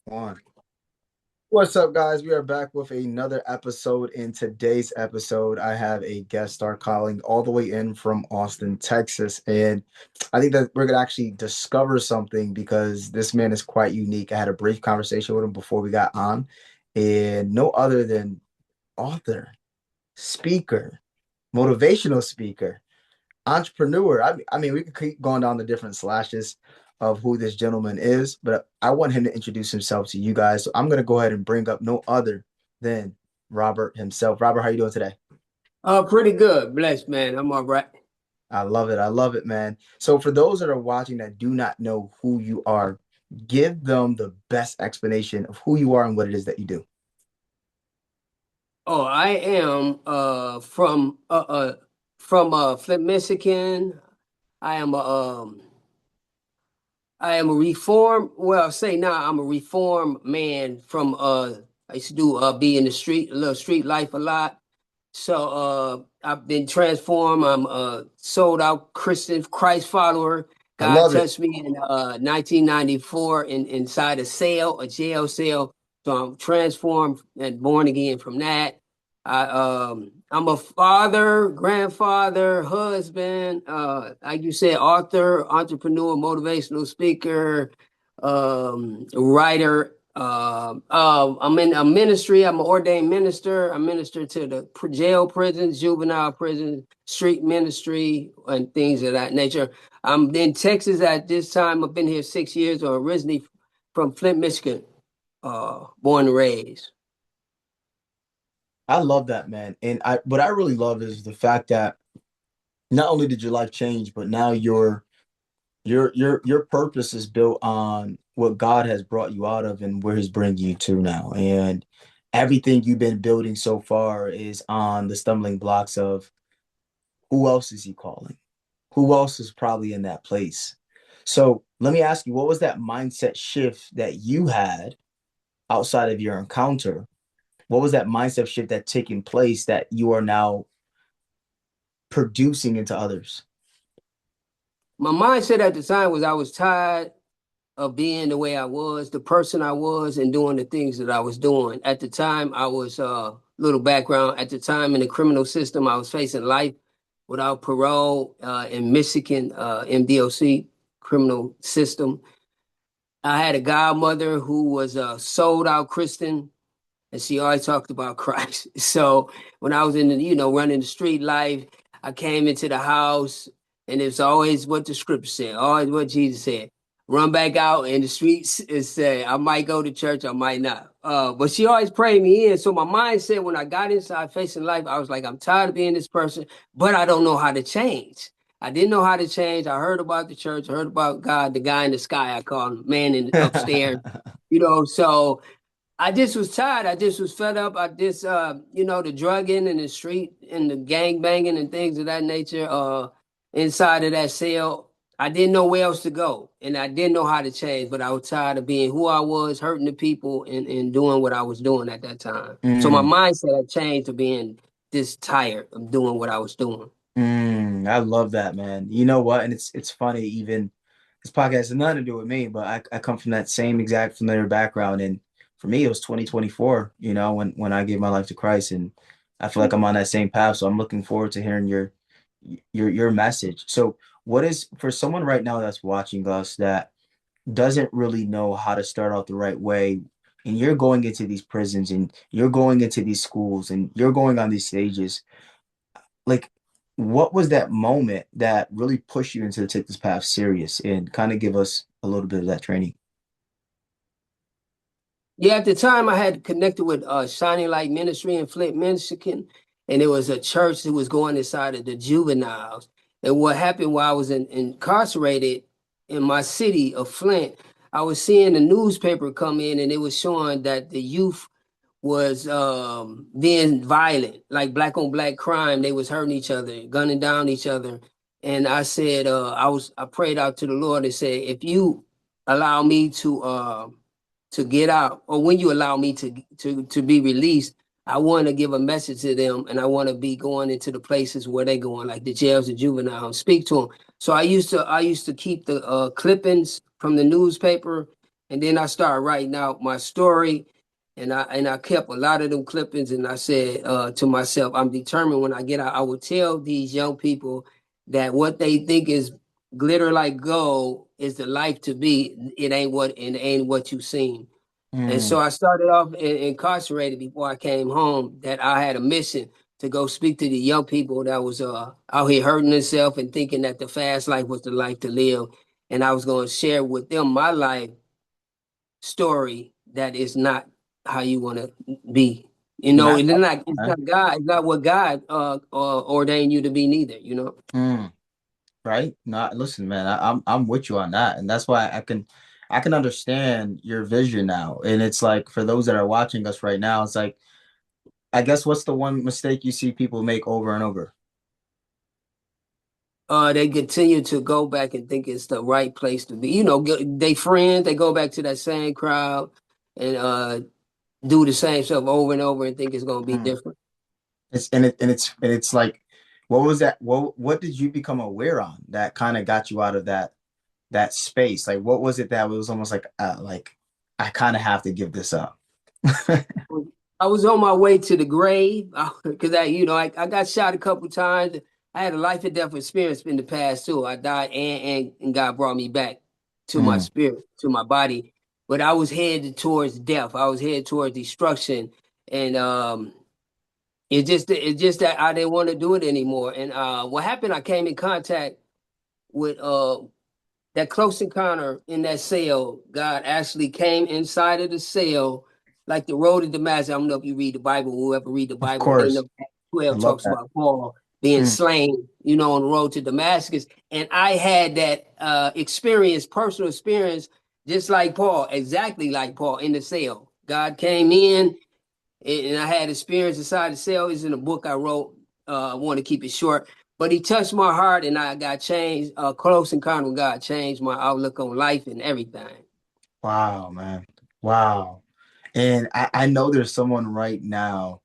One. What's up, guys? We are back with another episode. In today's episode, I have a guest star calling all the way in from Austin, Texas. And I think that we're going to actually discover something because this man is quite unique. I had a brief conversation with him before we got on, and no other than author, speaker, motivational speaker, entrepreneur. I mean, we could keep going down the different slashes of who this gentleman is, but I want him to introduce himself to you guys. So I'm going to go ahead and bring up no other than Robert himself. Robert, how you doing today? Pretty good. Blessed, man. I'm all right. I love it. I love it, man. So for those that are watching that do not know who you are, give them the best explanation of who you are and what it is that you do. Oh, I am from Flint, Michigan. I am a I am a reform. Well, say now I'm a reformed man from I used to do be in the street, a little street life a lot. So I've been transformed. I'm a sold out Christian Christ follower. I God love it. touched me in 1994 inside a jail cell. So I'm transformed and born again from that. I'm a father, grandfather, husband, like you said, author, entrepreneur, motivational speaker, writer. I'm in a ministry. I'm an ordained minister. I minister to the jail prisons, juvenile prisons, street ministry, and things of that nature. I'm in Texas at this time. I've been here 6 years. Or originally from Flint, Michigan, born and raised. I love that, man. And I what I really love is the fact that not only did your life change, but now your purpose is built on what God has brought you out of and where He's bringing you to now. And everything you've been building so far is on the stumbling blocks of who else is He calling? Who else is probably in that place? So let me ask you, what was that mindset shift that you had outside of your encounter? What was that mindset shift that taking place that you are now producing into others? My mindset at the time was I was tired of being the way I was, the person I was, and doing the things that I was doing. At the time, I was little background. At the time in the criminal system, I was facing life without parole in Michigan, D.O.C. criminal system. I had a godmother who was a sold out Christian, and she always talked about Christ. So when I was in the, running the street life, I came into the house, and it's always what the scripture said, always what Jesus said. Run back out in the streets and say, I might go to church, I might not. But she always prayed me in. So my mindset when I got inside facing life, I was like, I'm tired of being this person, but I don't know how to change. I didn't know how to change. I heard about the church, I heard about God, the guy in the sky, I call him, man in upstairs. So I just was tired. I just was fed up. I just, the drugging and the street and the gang banging and things of that nature inside of that cell. I didn't know where else to go. And I didn't know how to change, but I was tired of being who I was, hurting the people and doing what I was doing at that time. So my Mm, mindset had changed to being this tired of doing what I was doing. I love that, man. You know what? And it's funny, even this podcast has nothing to do with me, but I come from that same exact familiar background. And for me, it was 2024, when I gave my life to Christ. And I feel like I'm on that same path. So I'm looking forward to hearing your message. So what is for someone right now that's watching us that doesn't really know how to start out the right way, and you're going into these prisons and you're going into these schools and you're going on these stages, like what was that moment that really pushed you into to take this path serious and kind of give us a little bit of that training? Yeah, at the time I had connected with Shining Light Ministry in Flint, Michigan, and it was a church that was going inside of the juveniles. And what happened while I was incarcerated in my city of Flint, I was seeing the newspaper come in and it was showing that the youth was being violent, like black on black crime. They was hurting each other, gunning down each other. And I said, I prayed out to the Lord and said, if you allow me to get out, or when you allow me to be released, I want to give a message to them, and I want to be going into the places where they're going, like the jails and juvenile, and speak to them. So I used to keep the clippings from the newspaper, And then I started writing out my story, and I kept a lot of them clippings, and I said to myself, I'm determined when I get out, I will tell these young people that what they think is glitter like gold is the life to be. It ain't what you seen. And Mm, so I started off incarcerated before I came home. That I had a mission to go speak to the young people that was out here hurting themselves and thinking that the fast life was the life to live. And I was going to share with them my life story that is not how you want to be. You know, not, it's not. It's right? not God. It's not what God ordained you to be neither. You know. Mm, right? Not listen, man. I'm with you on that, and that's why I can understand your vision now. And it's like for those that are watching us right now, it's like I guess what's the one mistake you see people make over and over? They continue to go back and think it's the right place to be. You know, they friends, they go back to that same crowd and do the same stuff over and over and think it's going to be Mm. different. It's like, what was that? What did you become aware on that kind of got you out of that space? Like, what was it that was almost like I kind of have to give this up? I was on my way to the grave because I got shot a couple times. I had a life and death experience in the past too. I died and God brought me back to my Mm, spirit, to my body. But I was headed towards death. I was headed towards destruction. And it's just that I didn't want to do it anymore. And what happened, I came in contact with that close encounter in that cell. God actually came inside of the cell, like the road to Damascus. I don't know if you read the Bible. Whoever read the of Bible, they course, know Acts I 12 love talks that. about Paul being Mm, slain, on the road to Damascus. And I had that experience, personal experience, just like Paul, exactly like Paul in the cell. God came in, and I had experience inside the cell. It's in a book I wrote. I want to keep it short, but he touched my heart, and I got changed. Close encounter with God changed my outlook on life and everything. wow, man, wow. And I know there's someone right now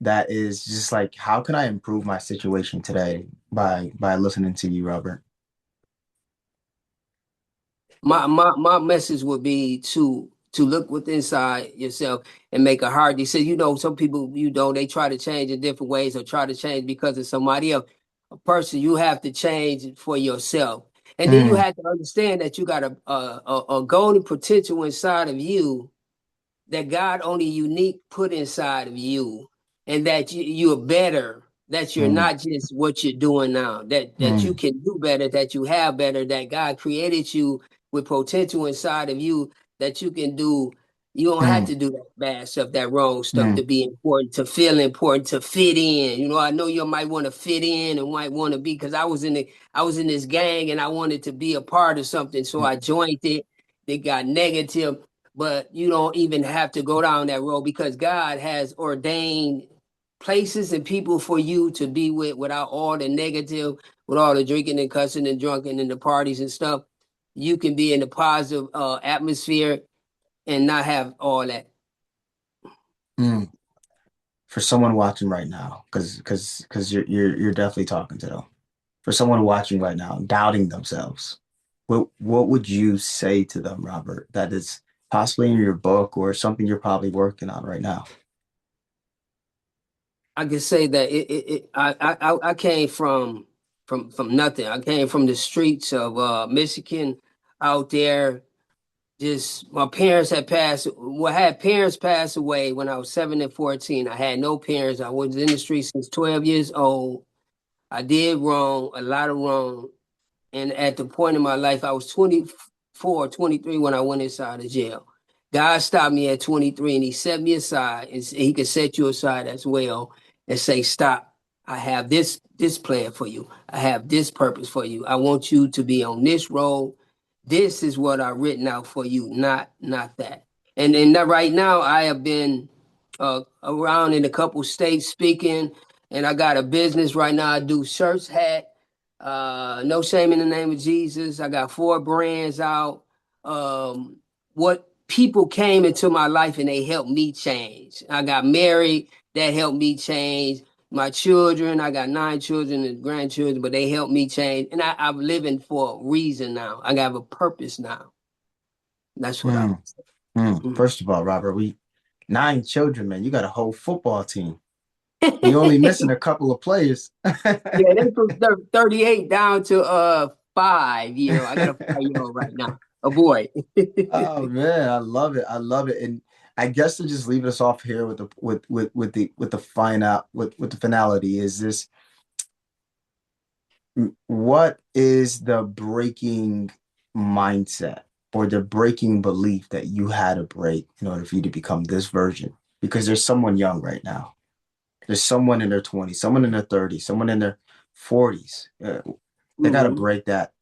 that is just like, how can I improve my situation today by listening to you, Robert? My message would be to look within inside yourself and make a heart. They said, some people, they try to change in different ways or try to change because of somebody else. A person, you have to change for yourself. And then you Mm, have to understand that you got a golden potential inside of you that God only unique put inside of you, and that you're better, that you're mm, not just what you're doing now, that you mm, can do better, that you have better, that God created you with potential inside of you that you can do. You don't have mm, to do that bad stuff, that wrong stuff mm, to be important, to feel important, to fit in. I know you might want to fit in and might want to be, because I was in this gang and I wanted to be a part of something, so mm, I joined it. They got negative, but you don't even have to go down that road because God has ordained places and people for you to be with without all the negative, with all the drinking and cussing and drunken and the parties and stuff. You can be in a positive atmosphere and not have all that. mm. For someone watching right now, because you're definitely talking to them. For someone watching right now, doubting themselves, what would you say to them, Robert? That is possibly in your book or something you're probably working on right now. I can say that I came from nothing. I came from the streets of Michigan, out there. Just my parents had passed. Well, I had parents pass away when I was 7 and 14. I had no parents. I was in the street since 12 years old. I did wrong, a lot of wrong. And at the point in my life, I was 24, 23 when I went inside the jail. God stopped me at 23 and he set me aside, and he could set you aside as well and say, stop. I have this plan for you. I have this purpose for you. I want you to be on this road. This is what I've written out for you, not that. And right now, I have been around in a couple states speaking, and I got a business right now. I do shirts, hat, no shame in the name of Jesus. I got 4 brands out. What people came into my life and they helped me change. I got married, that helped me change. My children, I got 9 children and grandchildren, but they helped me change. And I'm living for a reason now. I got a purpose now. That's what I Hmm. would say. Mhm. First of all, Robert, we 9 children, man. You got a whole football team. You only missing a couple of players. Yeah, they from 38 down to 5 year. I got a 5 year old right now, a boy. Oh man, I love it. I love it. And I guess to just leave us off here with the with the final with the finality is this: what is the breaking mindset or the breaking belief that you had to break in order for you to become this version? Because there's someone young right now. There's someone in their 20s, someone in their 30s, someone in their 40s. They got to Mhm. break that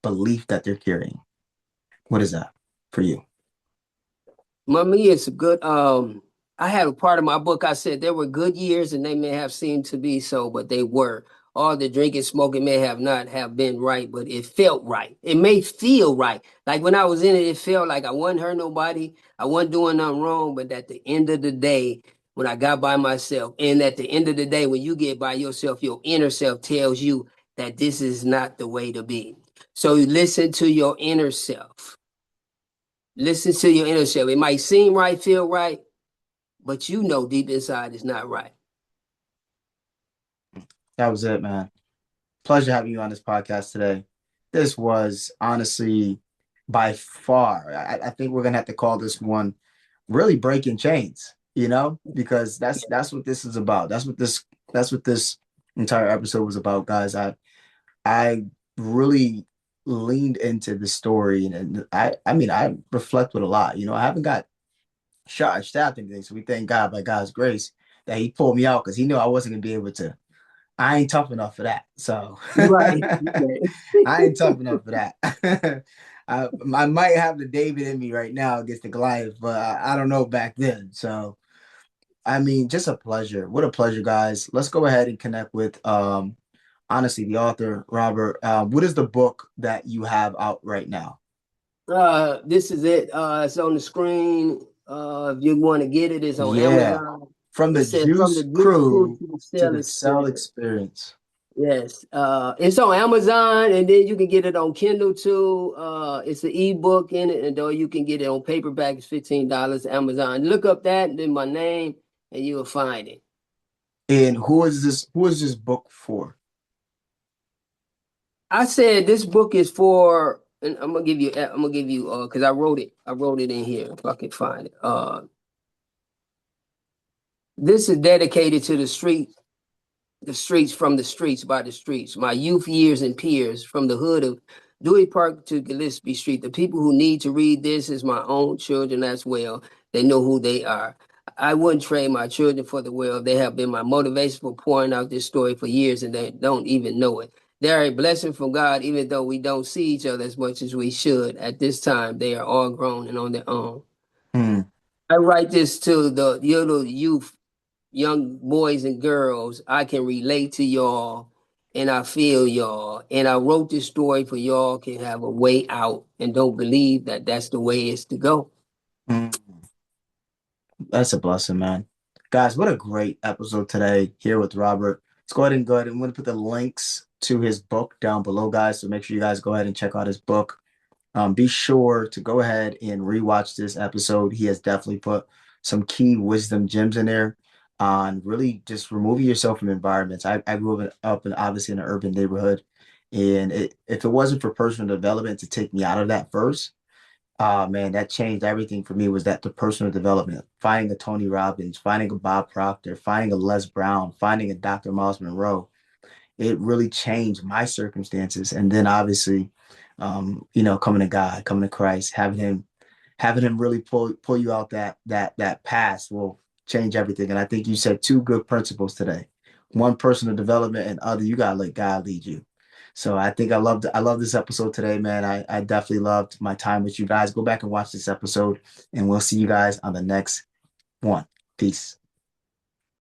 belief that they're carrying. What is that for you? Me, it's a good. I had a part of my book. I said there were good years, and they may have seemed to be so, but they were. All the drinking, smoking may have not have been right, but it felt right. It may feel right. Like when I was in it, it felt like I wasn't hurt nobody. I wasn't doing nothing wrong. But at the end of the day, when I got by myself, and at the end of the day, when you get by yourself, your inner self tells you that this is not the way to be. So you listen to your inner self. Listen to your inner self. It might seem right, feel right, but you know deep inside it's not right. That was it, man. Pleasure having you on this podcast today. This was honestly by far, I think we're gonna have to call this one really breaking chains, because that's what this is about. That's what this entire episode was about, guys. I really leaned into the story and I mean I reflect with a lot. I haven't got shot or stabbed or anything, so we thank God by God's grace that he pulled me out because he knew I wasn't gonna be able to. I ain't tough enough for that. So Right. I ain't tough enough for that. I might have the David in me right now against the Goliath, but I don't know back then. So I mean, just a pleasure. What a pleasure, guys. Let's go ahead and connect with honestly the author, Robert. What is the book that you have out right now? This is it. It's on the screen. If you want to get it, it's on Yeah. Amazon. From It the says from the Juice juice crew Crew to the to cell the Cell experience. Experience. Yes. It's on Amazon, and then you can get it on Kindle too. It's an ebook in it, and though you can get it on paperback, it's $15. Amazon. Look up that, and then my name, and you will find it. And who is this book for? I said this book is for, and I'm gonna give you, because I wrote it in here if I can find it. This is dedicated to the streets from the streets by the streets. My youth years and peers from the hood of Dewey Park to Gillespie Street. The people who need to read this is my own children as well. They know who they are. I wouldn't trade my children for the world. They have been my motivation for pouring out this story for years and they don't even know it. They are a blessing from God, even though we don't see each other as much as we should. At this time, they are all grown and on their own. Hmm. I write this to the little youth, young boys and girls. I can relate to y'all and I feel y'all. And I wrote this story for y'all can have a way out and don't believe that that's the way it's to go. Hmm. That's a blessing, man. Guys, what a great episode today here with Robert. Let's go ahead and I'm going to put the links to his book down below, guys. So make sure you guys go ahead and check out his book. Be sure to go ahead and rewatch this episode. He has definitely put some key wisdom gems in there on really just removing yourself from environments. I grew up in obviously in an urban neighborhood, and if it wasn't for personal development to take me out of that first, man, that changed everything for me. Was that the personal development, finding a Tony Robbins, finding a Bob Proctor, finding a Les Brown, finding a Dr. Miles Monroe. It really changed my circumstances. And then obviously, coming to God, coming to Christ, having him really pull you out that past will change everything. And I think you said two good principles today. One, personal development, and other, you gotta let God lead you. So I think I love this episode today, man. I definitely loved my time with you guys. Go back and watch this episode, and we'll see you guys on the next one. Peace.